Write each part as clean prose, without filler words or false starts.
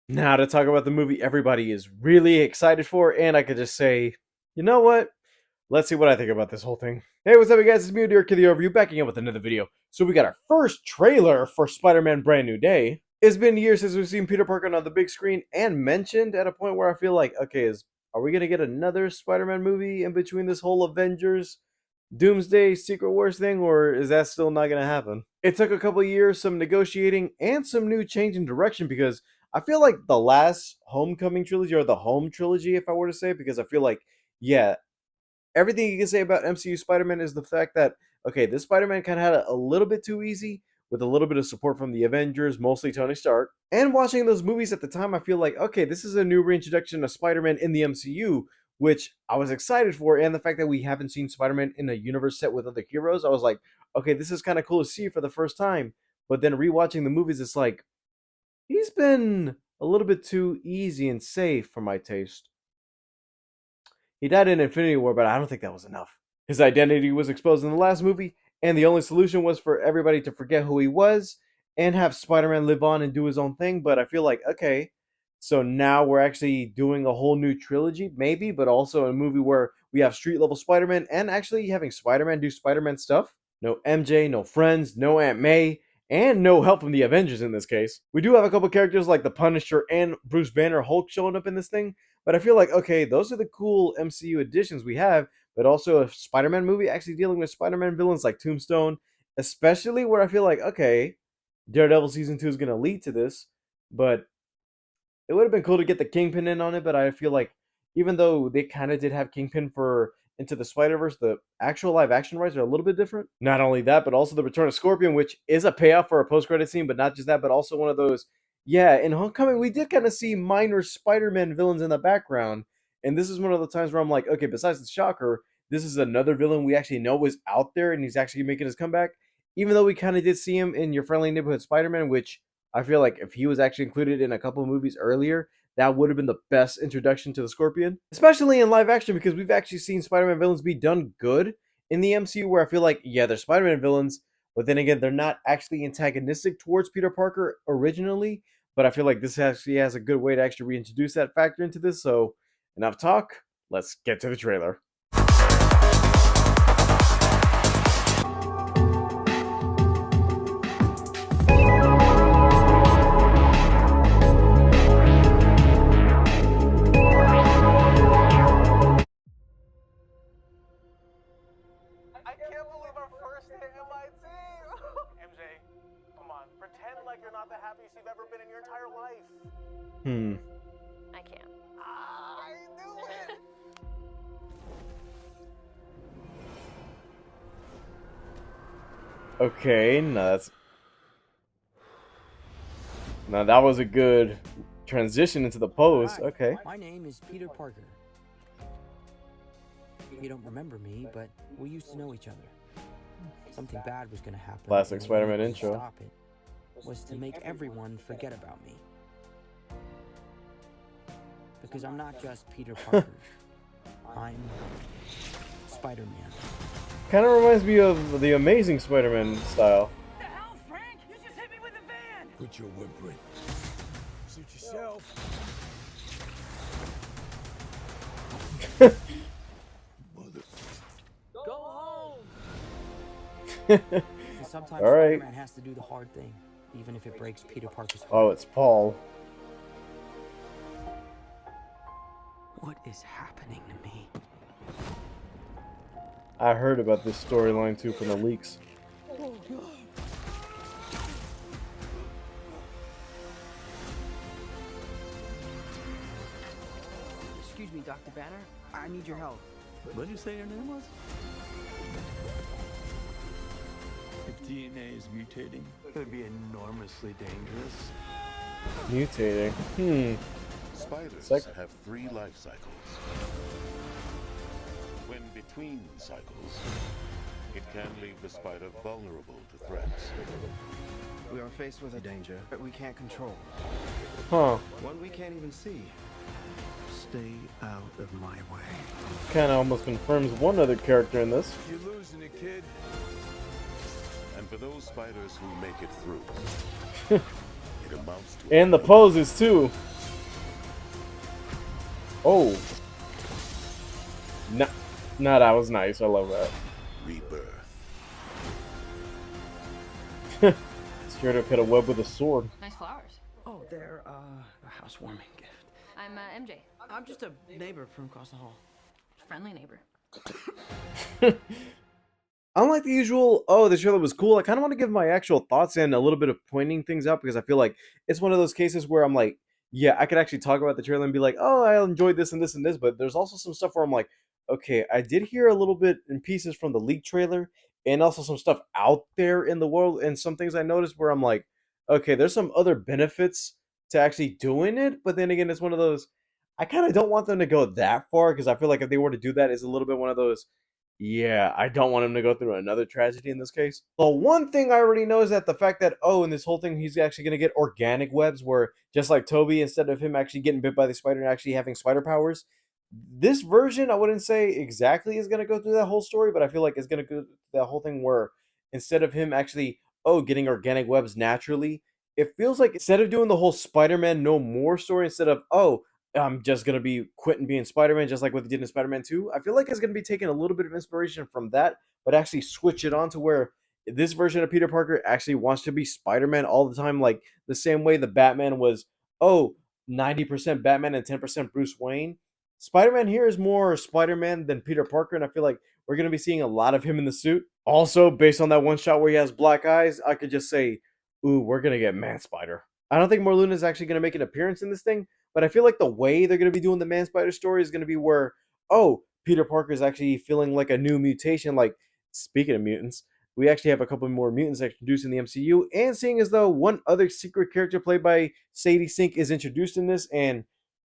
Now to talk about the movie everybody is really excited for, and I could just say, you know what? Let's see what I think about this whole thing. Hey, what's up, you guys? It's me, Dirk, the Overview, backing up with another video. So we got our first trailer for Spider-Man Brand New Day. It's been years since we've seen Peter Parker on the big screen and mentioned at a point where I feel like, okay, are we gonna get another Spider-Man movie in between this whole Avengers Doomsday Secret Wars thing, or is that still not going to happen? It took a couple years, some negotiating, and some new change in direction because I feel like the last Homecoming trilogy, or the Home trilogy, if I were to say, because I feel like, yeah, everything you can say about MCU Spider-Man is the fact that, okay, this Spider-Man kind of had a little bit too easy with a little bit of support from the Avengers, mostly Tony Stark. And watching those movies at the time, I feel like, okay, this is a new reintroduction of Spider-Man in the MCU, which I was excited for. And the fact that we haven't seen Spider-Man in a universe set with other heroes, I was like, okay, this is kind of cool to see for the first time. But then rewatching the movies, it's like, he's been a little bit too easy and safe for my taste. He died in Infinity War, but I don't think that was enough. His identity was exposed in the last movie, and the only solution was for everybody to forget who he was and have Spider-Man live on and do his own thing. But I feel like, okay, so now we're actually doing a whole new trilogy, maybe, but also a movie where we have street level Spider-Man and actually having Spider-Man do Spider-Man stuff. No MJ, no friends, no Aunt May, and no help from the Avengers in this case. We do have a couple characters like the Punisher and Bruce Banner Hulk showing up in this thing, but I feel like, okay, those are the cool MCU additions we have, but also a Spider-Man movie actually dealing with Spider-Man villains like Tombstone, especially where I feel like, okay, Daredevil season 2 is going to lead to this, but it would have been cool to get the Kingpin in on it, but I feel like even though they kind of did have Kingpin for Into the Spider-Verse, the actual live action rights are a little bit different. Not only that, but also the return of Scorpion, which is a payoff for a post-credit scene, but not just that, but also one of those. Yeah, in Homecoming, we did kind of see minor Spider-Man villains in the background, and this is one of the times where I'm like, okay, besides the Shocker, this is another villain we actually know is out there, and he's actually making his comeback. Even though we kind of did see him in Your Friendly Neighborhood Spider-Man, which I feel like if he was actually included in a couple of movies earlier, that would have been the best introduction to the Scorpion, especially in live action because we've actually seen Spider-Man villains be done good in the MCU. Where I feel like, yeah, they're Spider-Man villains, but then again, they're not actually antagonistic towards Peter Parker originally. But I feel like this actually has a good way to actually reintroduce that factor into this. So, enough talk. Let's get to the trailer. I can't believe our first hit in my team. MJ, come on. Pretend like you're not the happiest you've ever been in your entire life. I can't. I knew it. Okay, now that was a good transition into the pose. Hi, Okay. my name is Peter Parker. You don't remember me, but we used to know each other. Something bad was going to happen. Classic and the Spider-Man only way to intro. Stop it was to make everyone forget about me. Because I'm not just Peter Parker. I'm Spider-Man. Kind of reminds me of the Amazing Spider-Man style. The hell, Frank? You just hit me with a van! Quit your whimpering. Suit yourself. Mother. Go home! And sometimes All right. Spider-Man has to do the hard thing, even if it breaks Peter Parker's heart. Oh, it's Paul. What is happening to me? I heard about this storyline too from the leaks. Excuse me, Dr. Banner. I need your help. What did you say your name was? If DNA is mutating, it could be enormously dangerous. Mutating. Spiders have 3 life cycles. When between cycles, it can leave the spider vulnerable to threats. We are faced with a danger that we can't control. Huh. One we can't even see. Stay out of my way. Kind of almost confirms one other character in this. You're losing it, kid. And for those spiders who make it through, it amounts to And the poses too. Oh, no, no, that was nice. I love Rebirth. that. Straight up hit a web with a sword. Nice flowers. Oh, they're, a housewarming gift. I'm MJ, I'm just a neighbor from across the hall. friendly neighbor. Unlike the usual, oh, this trailer was cool, I kind of want to give my actual thoughts and a little bit of pointing things out because I feel like it's one of those cases where I'm like, yeah, I could actually talk about the trailer and be like, oh, I enjoyed this and this and this, but there's also some stuff where I'm like, okay, I did hear a little bit in pieces from the leak trailer and also some stuff out there in the world and some things I noticed where I'm like, okay, there's some other benefits to actually doing it, but then again, it's one of those, I kind of don't want them to go that far because I feel like if they were to do that, it's a little bit one of those yeah, I don't want him to go through another tragedy in this case. The one thing I already know is that the fact that, oh, in this whole thing, he's actually going to get organic webs where, just like Toby, instead of him actually getting bit by the spider and actually having spider powers, this version, I wouldn't say exactly is going to go through that whole story, but I feel like it's going to go through that whole thing where instead of him actually, oh, getting organic webs naturally, it feels like instead of doing the whole Spider Man No More story, instead of, oh, I'm just gonna be quitting being Spider-Man, just like what they did in Spider-Man 2. I feel like it's gonna be taking a little bit of inspiration from that, but actually switch it on to where this version of Peter Parker actually wants to be Spider-Man all the time, like the same way the Batman was, oh, 90% Batman and 10% Bruce Wayne. Spider-Man here is more Spider-Man than Peter Parker, and I feel like we're gonna be seeing a lot of him in the suit. Also, based on that one shot where he has black eyes, I could just say, ooh, we're gonna get Man Spider. I don't think Morlun is actually gonna make an appearance in this thing, but I feel like the way they're going to be doing the Man Spider story is going to be where, oh, Peter Parker is actually feeling like a new mutation. Like, speaking of mutants, we actually have a couple more mutants introduced in the MCU, and seeing as though one other secret character played by Sadie Sink is introduced in this, and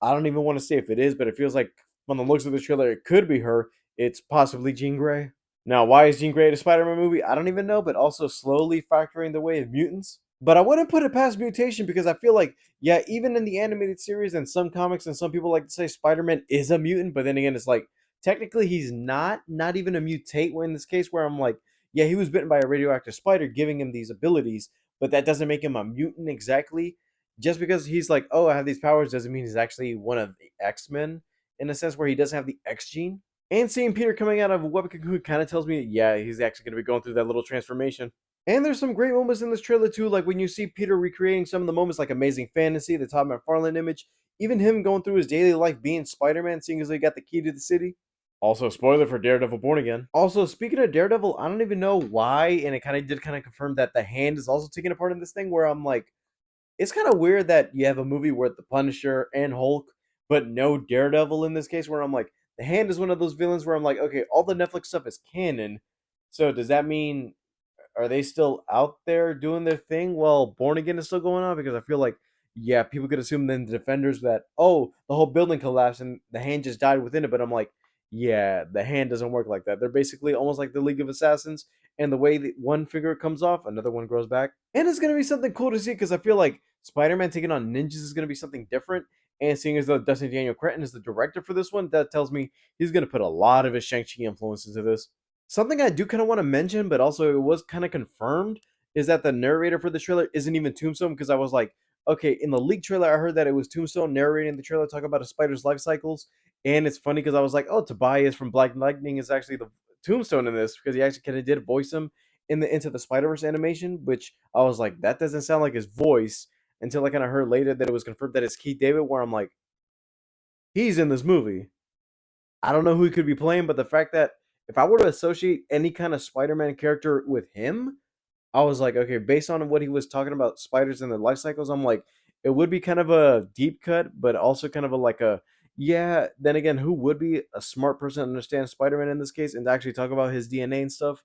I don't even want to say if it is, but it feels like from the looks of the trailer, it could be her. It's possibly Jean Grey. Now, why is Jean Grey in a Spider-Man movie? I don't even know, but also slowly factoring the way of mutants. But I wouldn't put it past mutation because I feel like, yeah, even in the animated series and some comics and some people like to say Spider-Man is a mutant, but then again, it's like technically he's not even a mutate. Where in this case, where I'm like, yeah, he was bitten by a radioactive spider, giving him these abilities, but that doesn't make him a mutant exactly. Just because he's like, oh, I have these powers, doesn't mean he's actually one of the X-Men in a sense where he doesn't have the X gene. And seeing Peter coming out of a web cocoon kind of tells me, yeah, he's actually going to be going through that little transformation. And there's some great moments in this trailer too, like when you see Peter recreating some of the moments like Amazing Fantasy, the Todd McFarlane image, even him going through his daily life being Spider-Man, seeing as he got the key to the city. Also, spoiler for Daredevil Born Again. Also, speaking of Daredevil, I don't even know why, and it kind of confirm that the Hand is also taking a part in this thing. Where I'm like, it's kind of weird that you have a movie with the Punisher and Hulk, but no Daredevil in this case. Where I'm like, the Hand is one of those villains where I'm like, okay, all the Netflix stuff is canon. So does that mean are they still out there doing their thing while Born Again is still going on? Because I feel like, yeah, people could assume then the Defenders that, oh, the whole building collapsed and the Hand just died within it. But I'm like, yeah, the Hand doesn't work like that. They're basically almost like the League of Assassins. And the way that one figure comes off, another one grows back. And it's going to be something cool to see because I feel like Spider Man taking on ninjas is going to be something different. And seeing as though Dustin Daniel Cretton is the director for this one, that tells me he's going to put a lot of his Shang-Chi influence into this. Something I do kind of want to mention, but also it was kind of confirmed, is that the narrator for the trailer isn't even Tombstone. Because I was like, okay, in the leak trailer, I heard that it was Tombstone narrating the trailer, talking about a spider's life cycles. And it's funny because I was like, oh, Tobias from Black Lightning is actually the Tombstone in this because he actually kind of did voice him in the Into the Spider Verse animation, which I was like, that doesn't sound like his voice until I kind of heard later that it was confirmed that it's Keith David, where I'm like, he's in this movie. I don't know who he could be playing, but the fact that if I were to associate any kind of Spider-Man character with him, I was like, okay, based on what he was talking about spiders and their life cycles, I'm like, it would be kind of a deep cut, but also kind of a like a yeah. Then again, who would be a smart person to understand Spider-Man in this case and to actually talk about his DNA and stuff?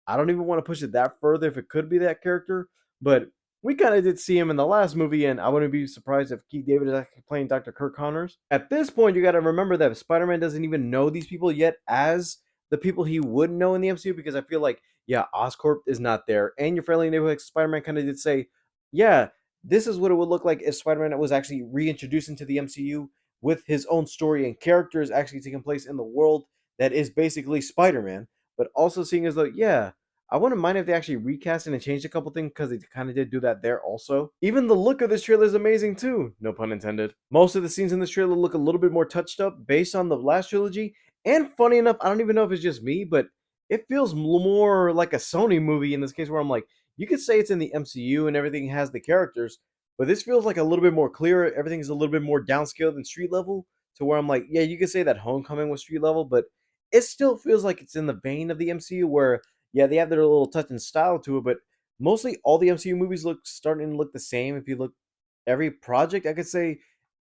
I don't even want to push it that further if it could be that character, but we kind of did see him in the last movie, and I wouldn't be surprised if Keith David is actually playing Dr. Kirk Connors. At this point, you got to remember that Spider-Man doesn't even know these people yet as the people he would know in the MCU because I feel like yeah, Oscorp is not there. And your friendly neighborhood Spider-Man kind of did say, yeah, this is what it would look like if Spider-Man was actually reintroduced into the MCU with his own story and characters actually taking place in the world that is basically Spider-Man. But also seeing as though, yeah, I wouldn't mind if they actually recast it and changed a couple things because they kind of did do that there also. Even the look of this trailer is amazing too, no pun intended. Most of the scenes in this trailer look a little bit more touched up based on the last trilogy. And funny enough, I don't even know if it's just me, but it feels more like a Sony movie in this case where I'm like, you could say it's in the MCU and everything has the characters, but this feels like a little bit more clear. Everything's a little bit more downscaled than street level to where I'm like, yeah, you could say that Homecoming was street level, but it still feels like it's in the vein of the MCU where yeah, they have their little touch and style to it, but mostly all the MCU movies look starting to look the same. If you look every project, I could say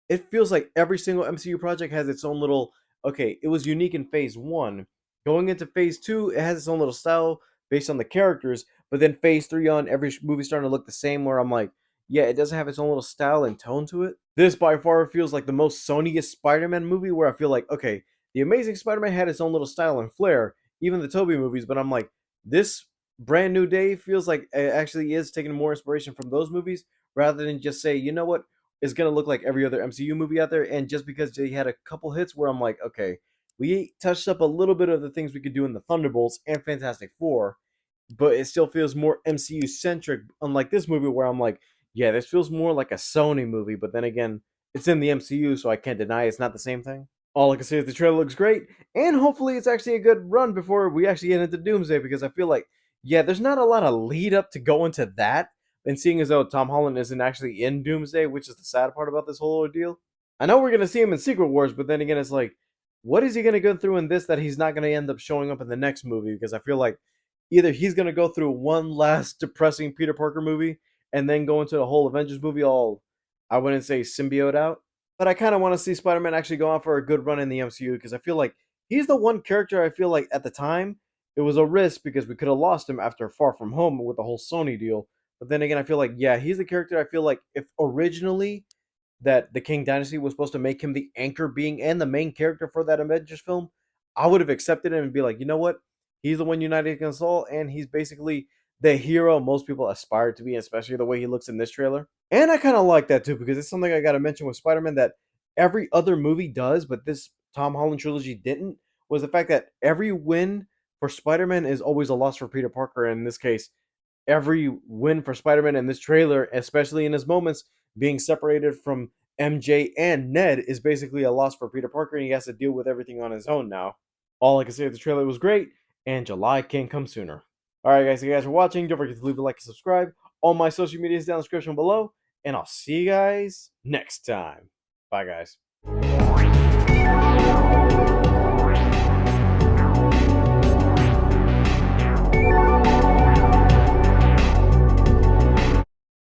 it feels like every single MCU project has its own little okay, it was unique in phase 1. Going into phase 2, it has its own little style based on the characters, but then phase 3 on every movie starting to look the same where I'm like, yeah, it doesn't have its own little style and tone to it. This by far feels like the most Sony-est Spider-Man movie where I feel like, okay, the Amazing Spider-Man had its own little style and flair, even the Tobey movies, but I'm like, this brand new day feels like it actually is taking more inspiration from those movies rather than just say, you know what, it's gonna look like every other MCU movie out there. And just because they had a couple hits where I'm like, okay, we touched up a little bit of the things we could do in the Thunderbolts and Fantastic Four, but it still feels more MCU centric. Unlike this movie where I'm like, yeah, this feels more like a Sony movie. But then again, it's in the MCU, so I can't deny it's not the same thing. All I can say is the trailer looks great, and hopefully it's actually a good run before we actually get into Doomsday, because I feel like, yeah, there's not a lot of lead up to go into that, and seeing as though Tom Holland isn't actually in Doomsday, which is the sad part about this whole ordeal. I know we're gonna see him in Secret Wars, but then again, it's like, what is he gonna go through in this that he's not gonna end up showing up in the next movie? Because I feel like either he's gonna go through one last depressing Peter Parker movie and then go into the whole Avengers movie all, I wouldn't say symbiote out, but I kind of want to see Spider-Man actually go on for a good run in the MCU because I feel like he's the one character I feel like at the time it was a risk because we could have lost him after Far From Home with the whole Sony deal. But then again, I feel like yeah, he's the character I feel like if originally that the King Dynasty was supposed to make him the anchor being and the main character for that Avengers film, I would have accepted him and be like, you know what? He's the one united against all, and he's basically the hero most people aspire to be, especially the way he looks in this trailer. And I kind of like that too, because it's something I got to mention with Spider Man that every other movie does, but this Tom Holland trilogy didn't, was the fact that every win for Spider Man is always a loss for Peter Parker. And in this case, every win for Spider Man in this trailer, especially in his moments, being separated from MJ and Ned, is basically a loss for Peter Parker, and he has to deal with everything on his own now. All I can say is the trailer was great, and July can't come sooner. Alright, guys, thank you guys for watching. Don't forget to leave a like and subscribe. All my social media is down in the description below, and I'll see you guys next time. Bye, guys.